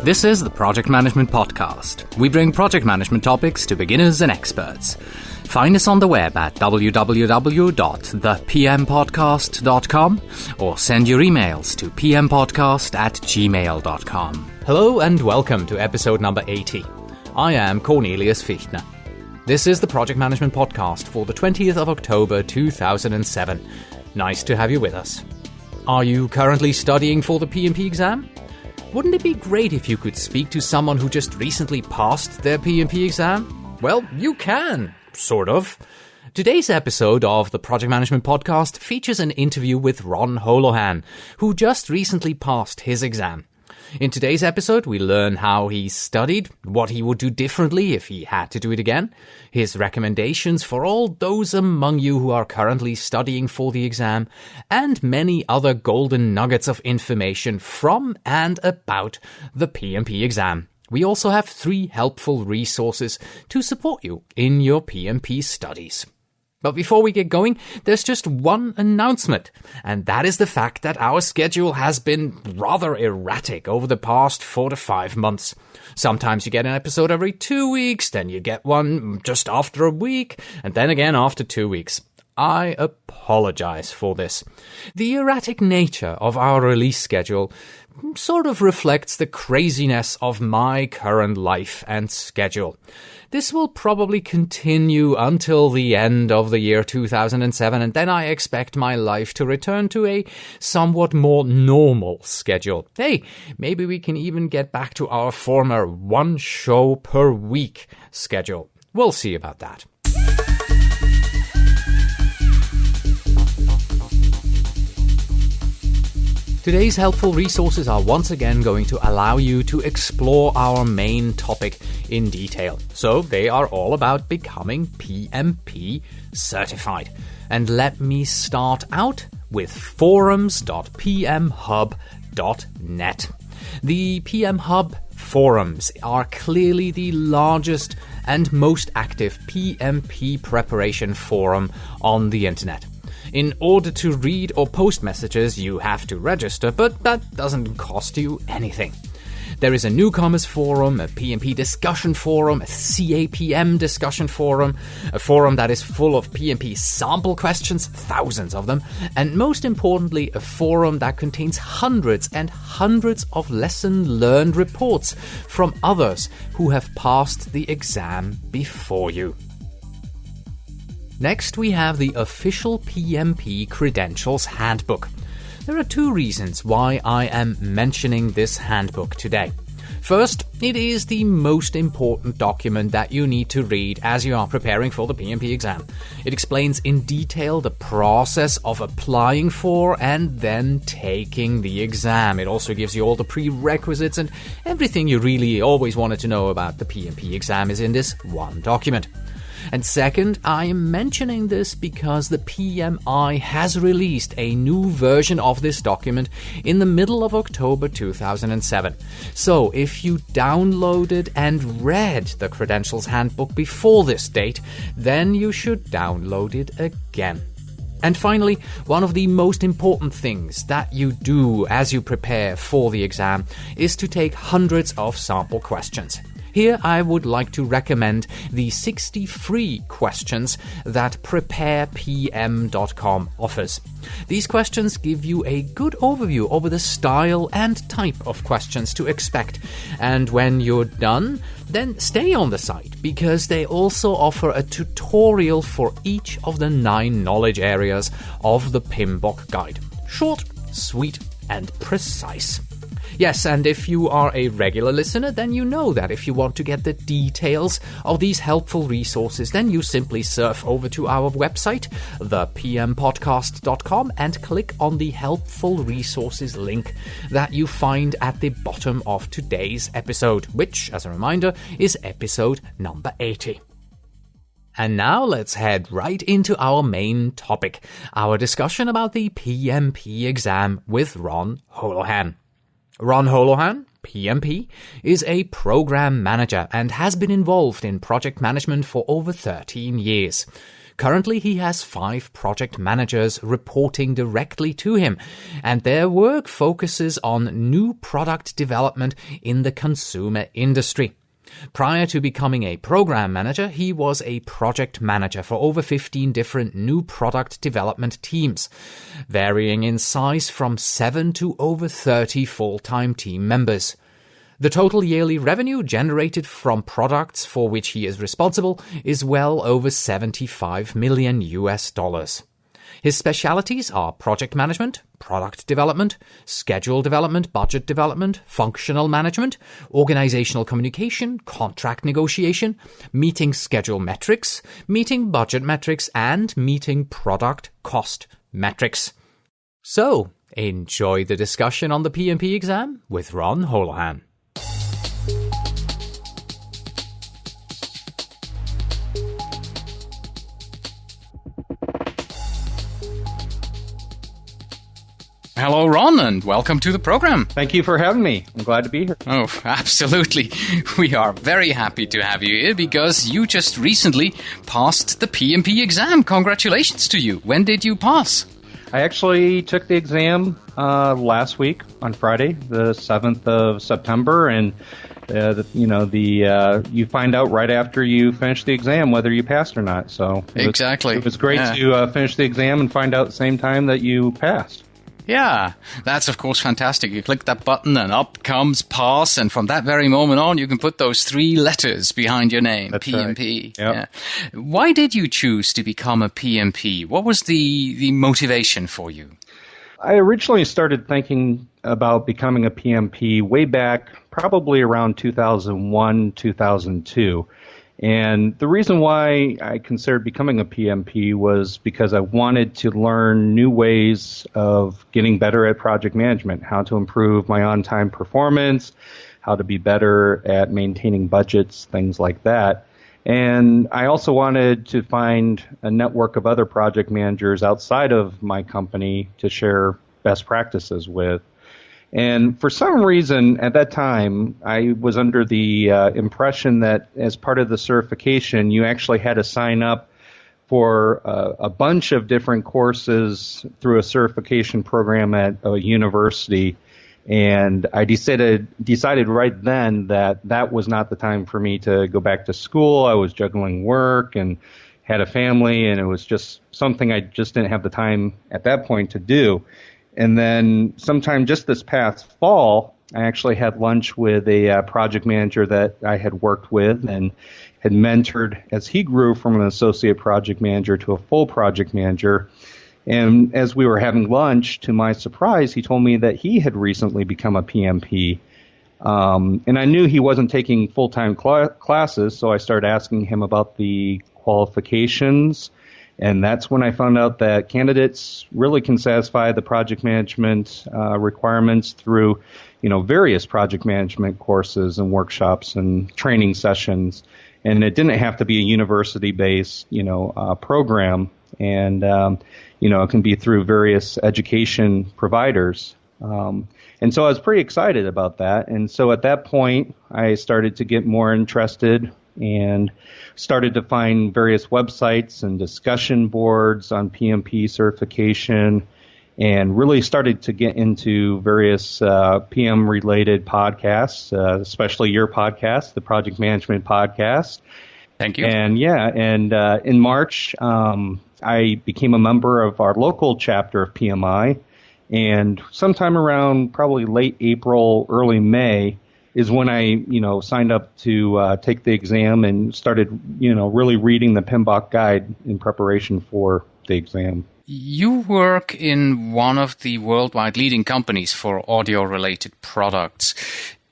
This is the Project Management Podcast. We bring project management topics to beginners and experts. Find us on the web at www.thepmpodcast.com or send your emails to pmpodcast@gmail.com. Hello and welcome to episode number 80. I am Cornelius Fichtner. This is the Project Management Podcast for the 20th of October 2007. Nice to have you with us. Are you currently studying for the PMP exam? Wouldn't it be great if you could speak to someone who just recently passed their PMP exam? Well, you can, sort of. Today's episode of the Project Management Podcast features an interview with Ron Holohan, who just recently passed his exam. In today's episode, we learn how he studied, what he would do differently if he had to do it again, his recommendations for all those among you who are currently studying for the exam, and many other golden nuggets of information from and about the PMP exam. We also have 3 helpful resources to support you in your PMP studies. But before we get going, there's just one announcement, and that is the fact that our schedule has been rather erratic over the past 4 to 5 months. Sometimes you get an episode every 2 weeks, then you get one just after a week, and then again after 2 weeks. I apologize for this. The erratic nature of our release schedule sort of reflects the craziness of my current life and schedule. This will probably continue until the end of the year 2007, and then I expect my life to return to a somewhat more normal schedule. Hey, maybe we can even get back to our former 1 show per week schedule. We'll see about that. Today's helpful resources are once again going to allow you to explore our main topic in detail. So they are all about becoming PMP certified. And let me start out with forums.pmhub.net. The PM Hub forums are clearly the largest and most active PMP preparation forum on the internet. In order to read or post messages, you have to register, but that doesn't cost you anything. There is a newcomers forum, a PMP discussion forum, a CAPM discussion forum, a forum that is full of PMP sample questions, thousands of them, and most importantly, a forum that contains hundreds and hundreds of lesson learned reports from others who have passed the exam before you. Next, we have the official PMP Credentials Handbook. There are 2 reasons why I am mentioning this handbook today. First, it is the most important document that you need to read as you are preparing for the PMP exam. It explains in detail the process of applying for and then taking the exam. It also gives you all the prerequisites, and everything you really always wanted to know about the PMP exam is in this one document. And second, I am mentioning this because the PMI has released a new version of this document in the middle of October 2007. So if you downloaded and read the Credentials Handbook before this date, then you should download it again. And finally, one of the most important things that you do as you prepare for the exam is to take hundreds of sample questions. Here I would like to recommend the 60 free questions that preparepm.com offers. These questions give you a good overview over the style and type of questions to expect. And when you're done, then stay on the site because they also offer a tutorial for each of the 9 knowledge areas of the PMBOK guide. Short, sweet, and precise. Yes, and if you are a regular listener, then you know that if you want to get the details of these helpful resources, then you simply surf over to our website, thepmpodcast.com, and click on the helpful resources link that you find at the bottom of today's episode, which, as a reminder, is episode number 80. And now let's head right into our main topic, our discussion about the PMP exam with Ron Holohan. Ron Holohan, PMP, is a program manager and has been involved in project management for over 13 years. Currently, he has 5 project managers reporting directly to him, and their work focuses on new product development in the consumer industry. Prior to becoming a program manager, he was a project manager for over 15 different new product development teams, varying in size from 7 to over 30 full-time team members. The total yearly revenue generated from products for which he is responsible is well over $75 million. His specialities are project management, product development, schedule development, budget development, functional management, organizational communication, contract negotiation, meeting schedule metrics, meeting budget metrics, and meeting product cost metrics. So, enjoy the discussion on the PMP exam with Ron Holohan. Hello, Ron, and welcome to the program. Thank you for having me. I'm glad to be here. Oh, absolutely. We are very happy to have you here because you just recently passed the PMP exam. Congratulations to you. When did you pass? I actually took the exam last week on Friday, the 7th of September, and you find out right after you finish the exam whether you passed or not. So it was great to finish the exam and find out at the same time that you passed. Yeah, that's of course fantastic. You click that button and up comes pass, and from that very moment on you can put those 3 letters behind your name, That's PMP. Right. Yep. Yeah. Why did you choose to become a PMP? What was the motivation for you? I originally started thinking about becoming a PMP way back probably around 2001, 2002. And the reason why I considered becoming a PMP was because I wanted to learn new ways of getting better at project management, how to improve my on-time performance, how to be better at maintaining budgets, things like that. And I also wanted to find a network of other project managers outside of my company to share best practices with. And for some reason, at that time, I was under the impression that as part of the certification, you actually had to sign up for a bunch of different courses through a certification program at a university. And I decided right then that was not the time for me to go back to school. I was juggling work and had a family, and it was just something I just didn't have the time at that point to do. And then sometime just this past fall, I actually had lunch with a project manager that I had worked with and had mentored as he grew from an associate project manager to a full project manager. And as we were having lunch, to my surprise, he told me that he had recently become a PMP. And I knew he wasn't taking full-time classes, so I started asking him about the qualifications. And that's when I found out that candidates really can satisfy the project management requirements through, various project management courses and workshops and training sessions. And it didn't have to be a university-based, program. And, it can be through various education providers. And so I was pretty excited about that. And so at that point, I started to get more interested and started to find various websites and discussion boards on PMP certification, and really started to get into various PM-related podcasts, especially your podcast, the Project Management Podcast. Thank you. And in March, I became a member of our local chapter of PMI, and sometime around probably late April, early May, is when I, signed up to take the exam and started, really reading the PMBOK guide in preparation for the exam. You work in one of the worldwide leading companies for audio-related products.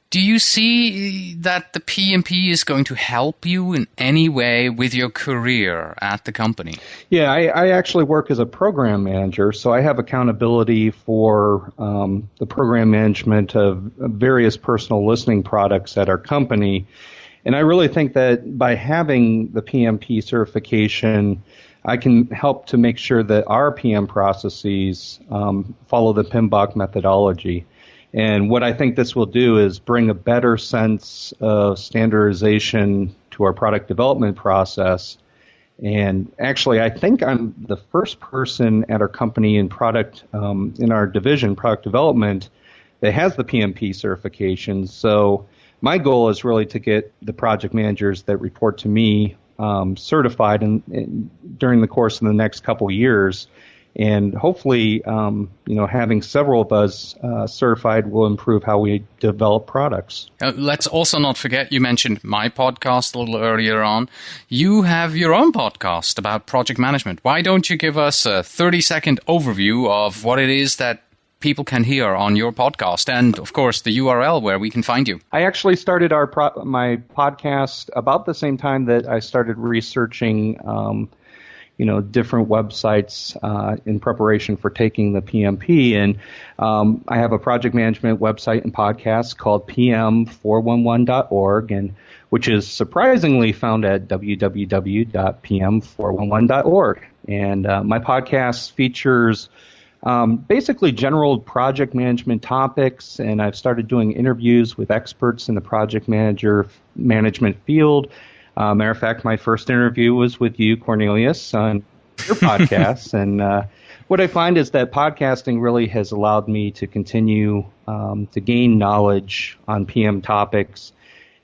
Do you see that the PMP is going to help you in any way with your career at the company? Yeah, I actually work as a program manager, so I have accountability for the program management of various personal listening products at our company. And I really think that by having the PMP certification, I can help to make sure that our PM processes follow the PMBOK methodology. And what I think this will do is bring a better sense of standardization to our product development process And actually, I think I'm the first person at our company in in our division, product development, that has the PMP certification. So my goal is really to get the project managers that report to me certified during the course of the next couple of years. And hopefully, having several of us certified will improve how we develop products. Let's also not forget, you mentioned my podcast a little earlier on. You have your own podcast about project management. Why don't you give us a 30-second overview of what it is that people can hear on your podcast, and of course the URL where we can find you? I actually started my podcast about the same time that I started researching different websites in preparation for taking the PMP. And I have a project management website and podcast called pm411.org, and which is surprisingly found at www.pm411.org. And my podcast features basically general project management topics, and I've started doing interviews with experts in the project management field. Matter of fact, my first interview was with you, Cornelius, on your podcast. And what I find is that podcasting really has allowed me to continue to gain knowledge on PM topics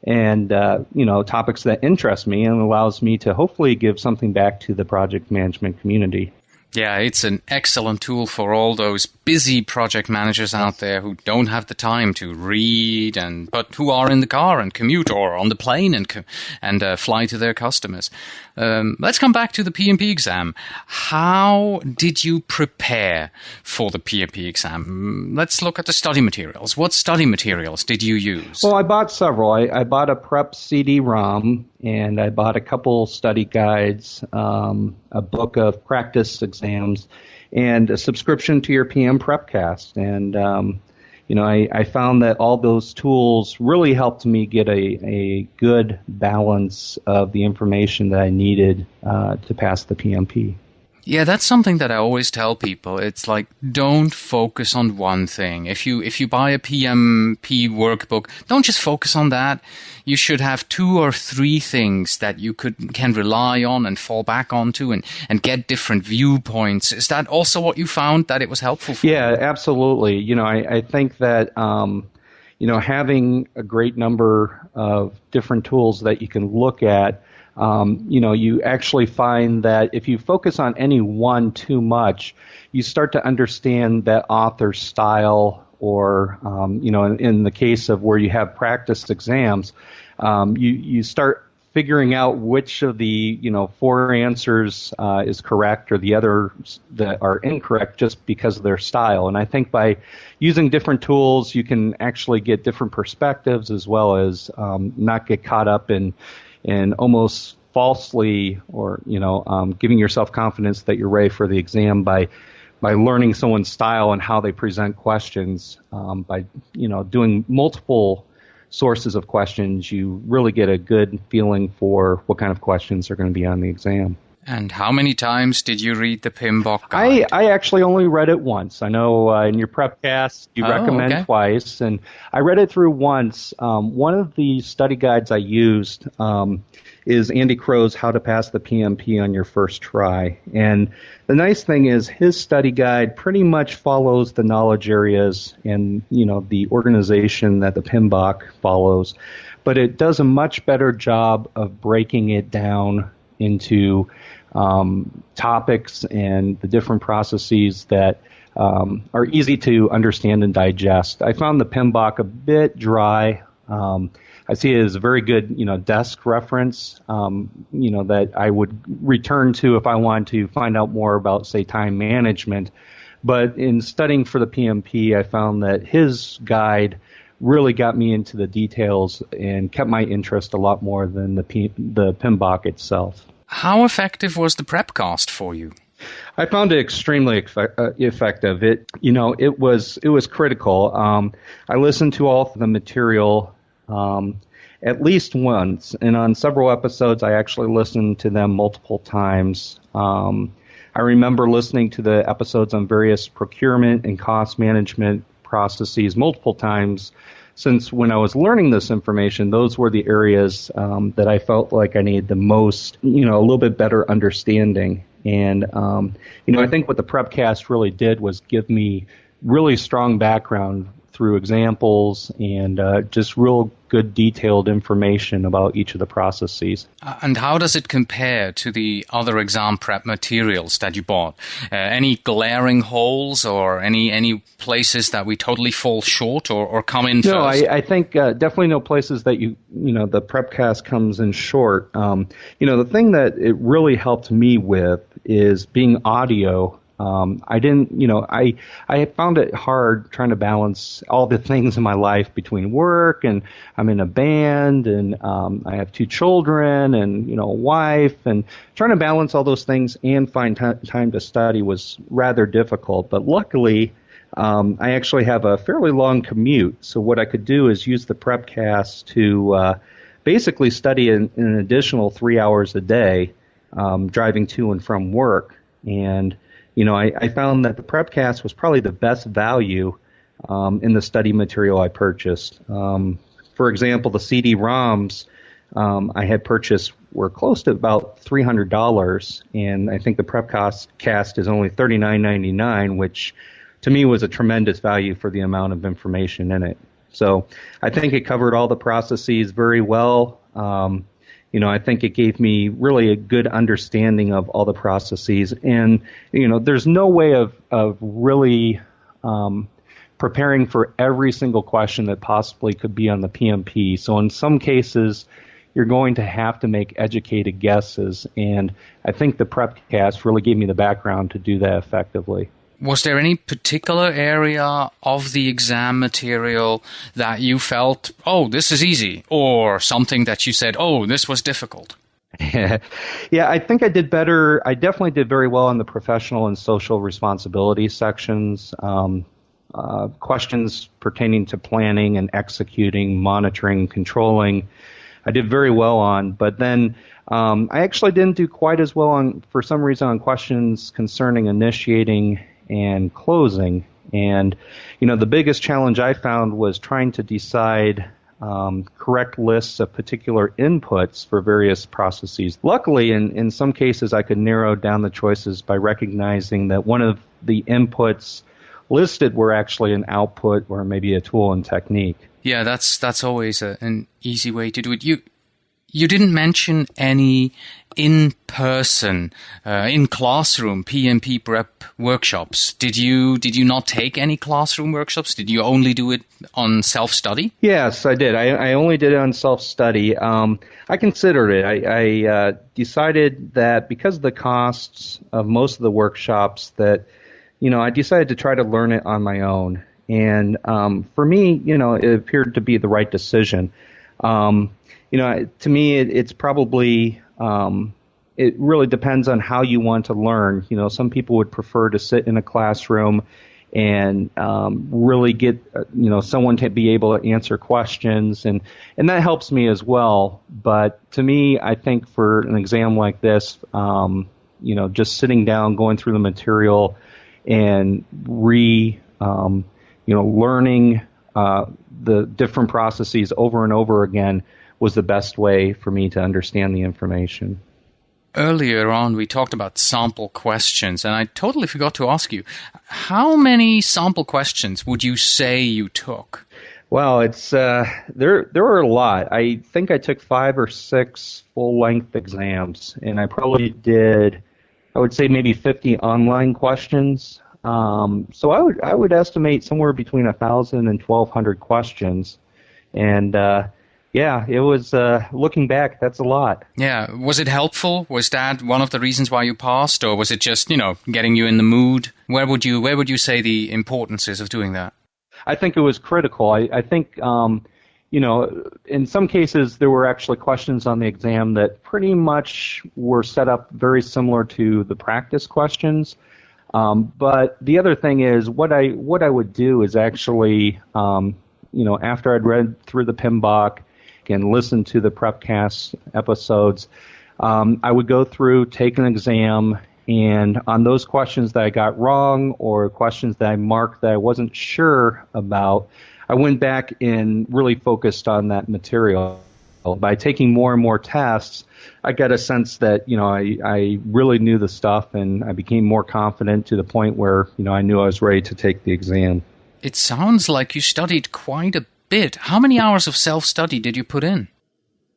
and, topics that interest me, and allows me to hopefully give something back to the project management community. Yeah, it's an excellent tool for all those busy project managers out there who don't have the time to read, but who are in the car and commute, or on the plane and fly to their customers. Let's come back to the PMP exam. How did you prepare for the PMP exam? Let's look at the study materials. What study materials did you use? Well, I bought several. I bought a prep CD-ROM, and I bought a couple study guides, a book of practice exams, and a subscription to your PM Prepcast. And, I found that all those tools really helped me get a good balance of the information that I needed to pass the PMP. Yeah, that's something that I always tell people. It's like, don't focus on one thing. If you buy a PMP workbook, don't just focus on that. You should have 2 or 3 things that you can rely on and fall back onto and get different viewpoints. Is that also what you found, that it was helpful for you? Yeah, absolutely. I think that having a great number of different tools that you can look at, you actually find that if you focus on any one too much, you start to understand that author's style, or, in the case of where you have practiced exams, you start figuring out which of the, 4 answers is correct, or the others that are incorrect, just because of their style. And I think by using different tools, you can actually get different perspectives, as well as not get caught up in almost falsely, or giving yourself confidence that you're ready for the exam by learning someone's style and how they present questions. By doing multiple sources of questions, you really get a good feeling for what kind of questions are going to be on the exam. And how many times did you read the PMBOK guide? I actually only read it once. I know in your prepcast you recommend twice, and I read it through once. One of the study guides I used is Andy Crow's How to Pass the PMP on Your First Try. And the nice thing is his study guide pretty much follows the knowledge areas and, the organization that the PMBOK follows, but it does a much better job of breaking it down into topics and the different processes that are easy to understand and digest. I found the PMBOK a bit dry. I see it as a very good, desk reference, that I would return to if I wanted to find out more about, say, time management. But in studying for the PMP, I found that his guide really got me into the details and kept my interest a lot more than the PMBOK itself. How effective was the Prepcast for you? I found it extremely effective. It was critical. I listened to all the material at least once, and on several episodes I actually listened to them multiple times. I remember listening to the episodes on various procurement and cost management processes multiple times since when I was learning this information, those were the areas that I felt like I needed the most, a little bit better understanding. And, I think what the PrepCast really did was give me really strong background through examples and just real good detailed information about each of the processes. And how does it compare to the other exam prep materials that you bought? Any glaring holes or any places that we totally fall short or come in first? No, I think definitely no places that the PrepCast comes in short. The thing that it really helped me with is being audio. I found it hard trying to balance all the things in my life between work and I'm in a band and I have 2 children and, a wife, and trying to balance all those things and find time to study was rather difficult. But luckily, I actually have a fairly long commute. So what I could do is use the PrepCast to basically study an additional 3 hours a day, driving to and from work. And I found that the PrepCast was probably the best value in the study material I purchased. For example, the CD-ROMs I had purchased were close to about $300, and I think the PrepCast is only $39.99, which to me was a tremendous value for the amount of information in it. So I think it covered all the processes very well. I think it gave me really a good understanding of all the processes. And, there's no way of really preparing for every single question that possibly could be on the PMP. So in some cases, you're going to have to make educated guesses. And I think the PrepCast really gave me the background to do that effectively. Was there any particular area of the exam material that you felt, oh, this is easy, or something that you said, oh, this was difficult? Yeah, I think I did better. I definitely did very well in the professional and social responsibility sections. Questions pertaining to planning and executing, monitoring, controlling, I did very well on. But then I actually didn't do quite as well for some reason, on questions concerning initiating and closing. And, the biggest challenge I found was trying to decide correct lists of particular inputs for various processes. Luckily, in some cases, I could narrow down the choices by recognizing that one of the inputs listed were actually an output or maybe a tool and technique. Yeah, that's always an easy way to do it. You didn't mention any in-person, in-classroom PMP prep workshops. Did you not take any classroom workshops? Did you only do it on self-study? Yes, I did. I only did it on self-study. I considered it. I decided that because of the costs of most of the workshops that, I decided to try to learn it on my own. And for me, it appeared to be the right decision. To me, it's probably, it really depends on how you want to learn. Some people would prefer to sit in a classroom and really get, someone to be able to answer questions, and that helps me as well. But to me, I think for an exam like this, just sitting down, going through the material, and learning the different processes over and over again was the best way for me to understand the information. Earlier on, we talked about sample questions, and I totally forgot to ask you, how many sample questions would you say you took? Well, it's there were a lot. I think I took 5 or 6 full-length exams, and I probably did, I would say maybe 50 online questions. So I would estimate somewhere between 1,000 and 1,200 questions, and yeah, it was, looking back, that's a lot. Yeah. Was it helpful? Was that one of the reasons why you passed? Or was it just, getting you in the mood? Where would you say the importance is of doing that? I think it was critical. I think, in some cases there were actually questions on the exam that pretty much were set up very similar to the practice questions. But the other thing is what I would do is actually, after I'd read through the PMBOK and listened to the PrepCast episodes, I would go through, take an exam, and on those questions that I got wrong or questions that I marked that I wasn't sure about, I went back and really focused on that material. By taking more and more tests, I got a sense that, I really knew the stuff, and I became more confident to the point where, I knew I was ready to take the exam. It sounds like you studied quite a bit. How many hours of self-study did you put in?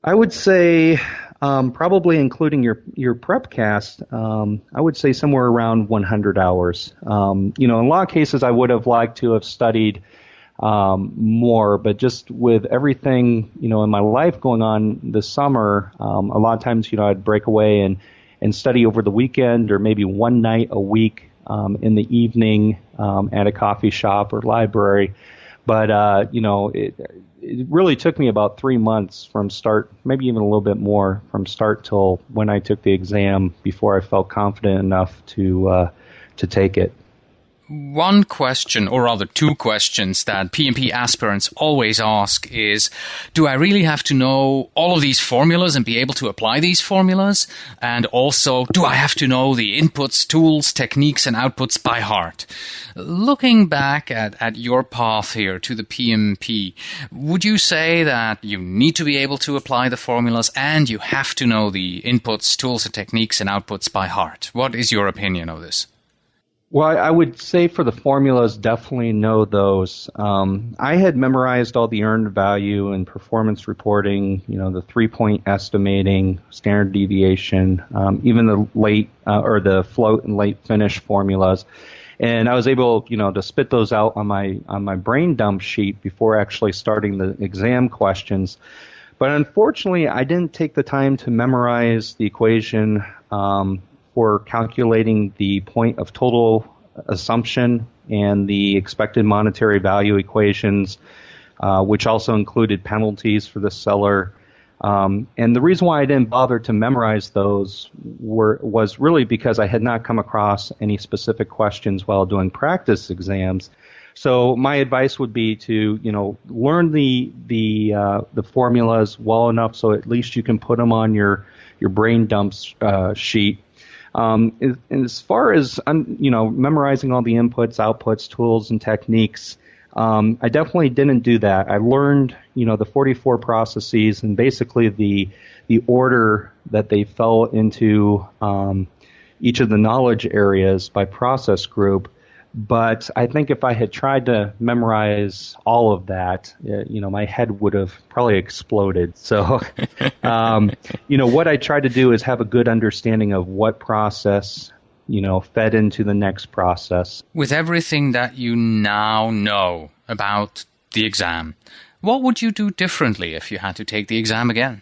I would say, probably including your prep cast, I would say somewhere around 100 hours. In a lot of cases, I would have liked to have studied more, but just with everything, in my life going on this summer, a lot of times, I'd break away and study over the weekend or maybe one night a week in the evening at a coffee shop or library. But, it really took me about 3 months from start, maybe even a little bit more from start till when I took the exam before I felt confident enough to take it. One question, or rather two questions, that PMP aspirants always ask is, do I really have to know all of these formulas and be able to apply these formulas? And also, do I have to know the inputs, tools, techniques, and outputs by heart? Looking back at your path here to the PMP, would you say that you need to be able to apply the formulas and you have to know the inputs, tools, and techniques, and outputs by heart? What is your opinion of this? Well, I would say for the formulas, definitely know those. I had memorized all the earned value and performance reporting, the 3-point estimating, standard deviation, even the late or the float and late finish formulas. And I was able, to spit those out on my brain dump sheet before actually starting the exam questions. But unfortunately, I didn't take the time to memorize the equation for calculating the point of total assumption and the expected monetary value equations, which also included penalties for the seller. And the reason why I didn't bother to memorize those was really because I had not come across any specific questions while doing practice exams. So my advice would be to, learn the formulas well enough so at least you can put them on your brain dumps sheet. And as far as, memorizing all the inputs, outputs, tools, and techniques, I definitely didn't do that. I learned, the 44 processes and basically the order that they fell into each of the knowledge areas by process group. But I think if I had tried to memorize all of that, my head would have probably exploded. So, what I tried to do is have a good understanding of what process, fed into the next process. With everything that you now know about the exam, what would you do differently if you had to take the exam again?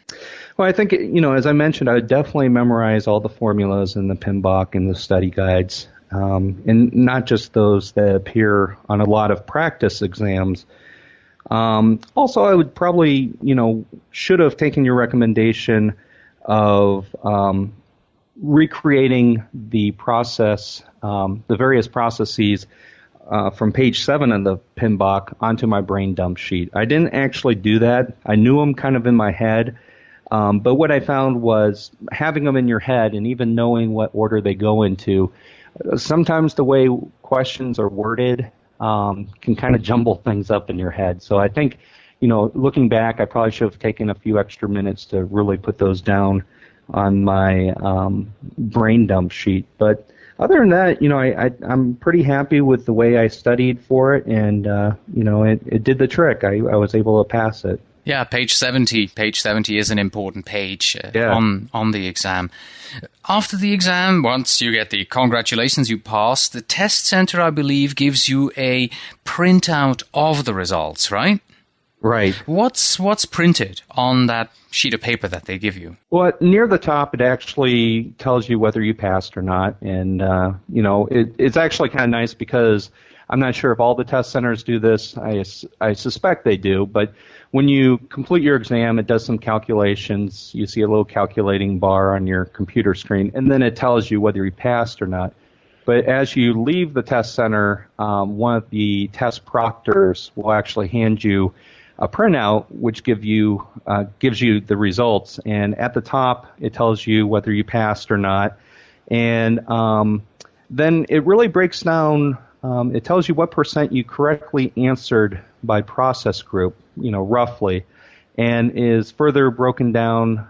Well, I think, as I mentioned, I would definitely memorize all the formulas in the PMBOK and the study guides. And not just those that appear on a lot of practice exams. Also, I would probably, should have taken your recommendation of recreating the process, the various processes from page 7 of the PMBOK onto my brain dump sheet. I didn't actually do that. I knew them kind of in my head. But what I found was having them in your head and even knowing what order they go into, sometimes the way questions are worded can kind of jumble things up in your head. So I think, looking back, I probably should have taken a few extra minutes to really put those down on my brain dump sheet. But other than that, I'm pretty happy with the way I studied for it, and it did the trick. I was able to pass it. Yeah, page 70. Page 70 is an important page on the exam. After the exam, once you get the congratulations, you passed, the test center, I believe, gives you a printout of the results, right? Right. What's printed on that sheet of paper that they give you? Well, near the top, it actually tells you whether you passed or not. And, it's actually kind of nice because I'm not sure if all the test centers do this. I suspect they do. But when you complete your exam, it does some calculations. You see a little calculating bar on your computer screen, and then it tells you whether you passed or not. But as you leave the test center, one of the test proctors will actually hand you a printout which gives you the results. And at the top, it tells you whether you passed or not. And then it really breaks down it tells you what percent you correctly answered by process group, roughly, and is further broken down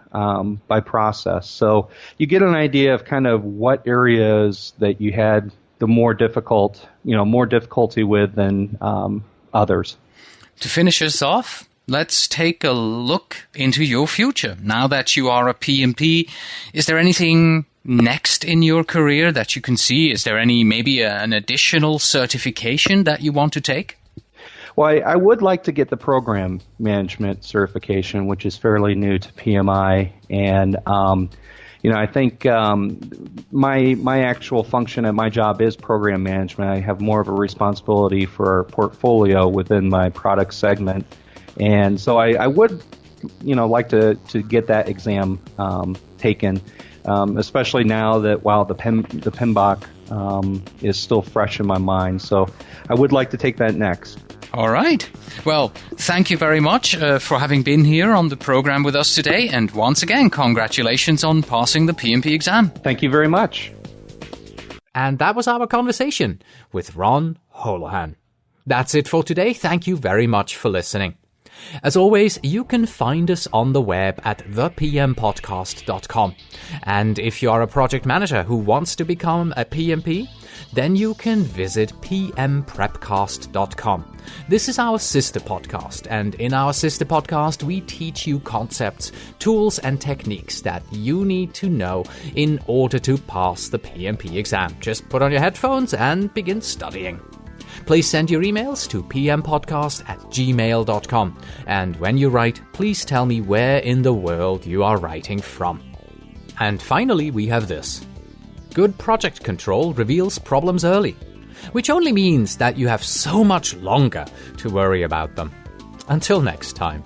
by process. So you get an idea of kind of what areas that you had the more difficulty with than others. To finish us off, let's take a look into your future. Now that you are a PMP, is there anything next in your career that you can see? Is there maybe an additional certification that you want to take? Well, I would like to get the program management certification, which is fairly new to PMI, and I think my actual function at my job is program management. I have more of a responsibility for our portfolio within my product segment, and so I would like to get that exam taken, especially now that the PMBOK is still fresh in my mind. So I would like to take that next. All right. Well, thank you very much for having been here on the program with us today. And once again, congratulations on passing the PMP exam. Thank you very much. And that was our conversation with Ron Holohan. That's it for today. Thank you very much for listening. As always, you can find us on the web at thepmpodcast.com. And if you are a project manager who wants to become a PMP, then you can visit pmprepcast.com. This is our sister podcast, and in our sister podcast, we teach you concepts, tools, and techniques that you need to know in order to pass the PMP exam. Just put on your headphones and begin studying. Please send your emails to pmpodcast@gmail.com. And when you write, please tell me where in the world you are writing from. And finally, we have this. Good project control reveals problems early, which only means that you have so much longer to worry about them. Until next time.